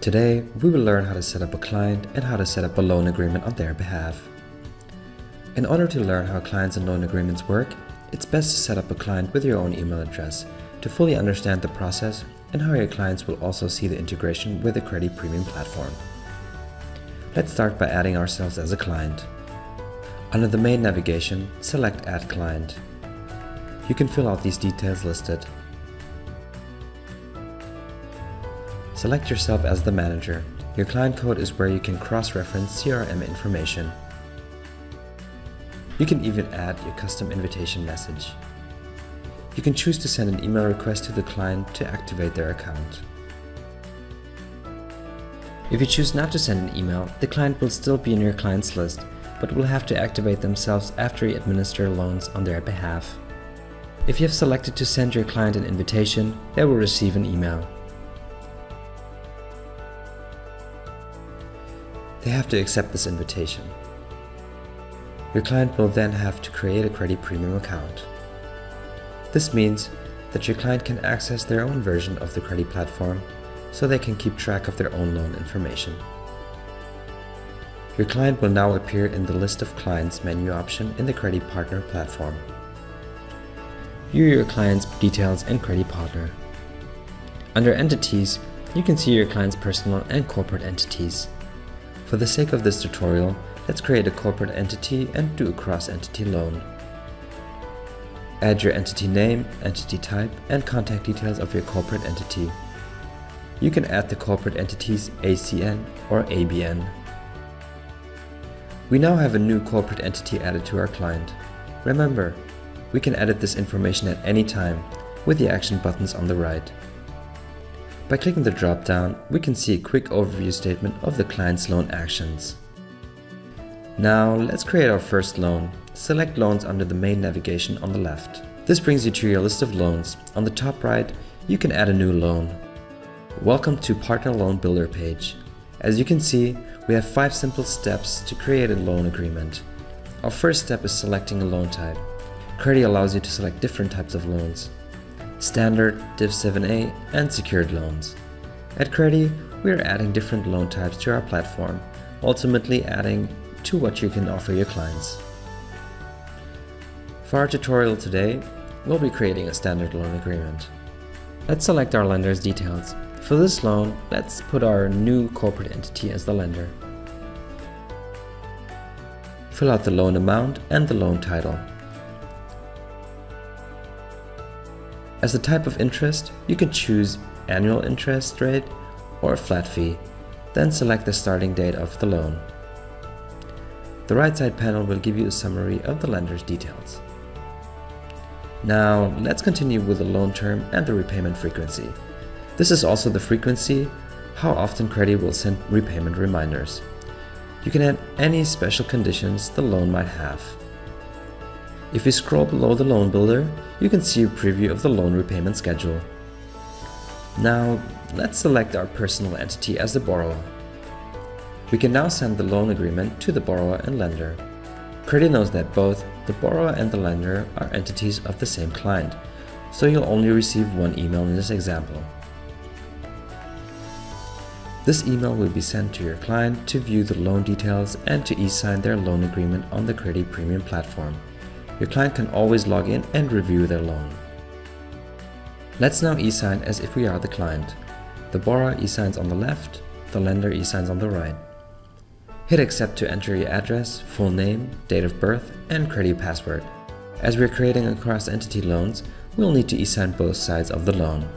Today, we will learn how to set up a client and how to set up a loan agreement on their behalf. In order to learn how clients and loan agreements work, it's best to set up a client with your own email address to fully understand the process and how your clients will also see the integration with the Credi Premium platform. Let's start by adding ourselves as a client. Under the main navigation, select Add Client. You can fill out these details listed. Select yourself as the manager. Your client code is where you can cross-reference CRM information. You can even add your custom invitation message. You can choose to send an email request to the client to activate their account. If you choose not to send an email, the client will still be in your client's list, but will have to activate themselves after you administer loans on their behalf. If you have selected to send your client an invitation, they will receive an email. They have to accept this invitation. Your client will then have to create a Credi Premium account. This means that your client can access their own version of the Credi platform so they can keep track of their own loan information. Your client will now appear in the List of Clients menu option in the Credi Partner platform. View your client's details in Credi Partner. Under Entities, you can see your client's personal and corporate entities. For the sake of this tutorial, let's create a corporate entity and do a cross-entity loan. Add your entity name, entity type, and contact details of your corporate entity. You can add the corporate entity's ACN or ABN. We now have a new corporate entity added to our client. Remember, we can edit this information at any time with the action buttons on the right. By clicking the drop-down, we can see a quick overview statement of the client's loan actions. Now, let's create our first loan. Select Loans under the main navigation on the left. This brings you to your list of loans. On the top right, you can add a new loan. Welcome to Partner Loan Builder page. As you can see, we have 5 simple steps to create a loan agreement. Our first step is selecting a loan type. Credi allows you to select different types of loans: standard, Div 7a, and secured loans. At Credi, we are adding different loan types to our platform, ultimately adding to what you can offer your clients. For our tutorial today, we'll be creating a standard loan agreement. Let's select our lender's details. For this loan, let's put our new corporate entity as the lender. Fill out the loan amount and the loan title. As the type of interest, you can choose annual interest rate or a flat fee, then select the starting date of the loan. The right side panel will give you a summary of the lender's details. Now, let's continue with the loan term and the repayment frequency. This is also the frequency, how often Credi will send repayment reminders. You can add any special conditions the loan might have. If you scroll below the loan builder, you can see a preview of the loan repayment schedule. Now, let's select our personal entity as the borrower. We can now send the loan agreement to the borrower and lender. Credi knows that both the borrower and the lender are entities of the same client, so you'll only receive one email in this example. This email will be sent to your client to view the loan details and to eSign their loan agreement on the Credi Premium platform. Your client can always log in and review their loan. Let's now eSign as if we are the client. The borrower eSigns on the left, the lender eSigns on the right. Hit accept to enter your address, full name, date of birth, and Credi password. As we're creating cross-entity loans, we'll need to eSign both sides of the loan.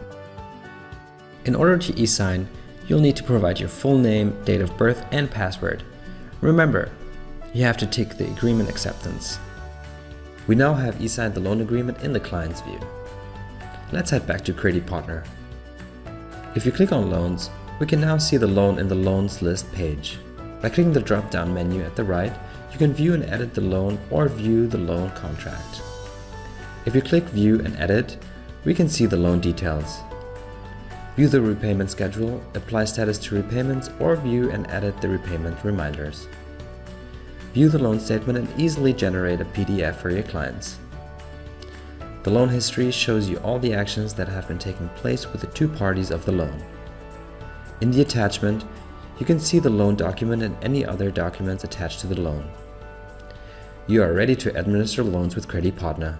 In order to eSign, you'll need to provide your full name, date of birth, and password. Remember, you have to tick the agreement acceptance. We now have eSigned the loan agreement in the client's view. Let's head back to Credi Partner. If you click on Loans, we can now see the loan in the Loans List page. By clicking the drop-down menu at the right, you can view and edit the loan or view the loan contract. If you click View and Edit, we can see the loan details. View the repayment schedule, apply status to repayments, or view and edit the repayment reminders. View the loan statement and easily generate a PDF for your clients. The loan history shows you all the actions that have been taking place with the two parties of the loan. In the attachment, you can see the loan document and any other documents attached to the loan. You are ready to administer loans with Credi Partner.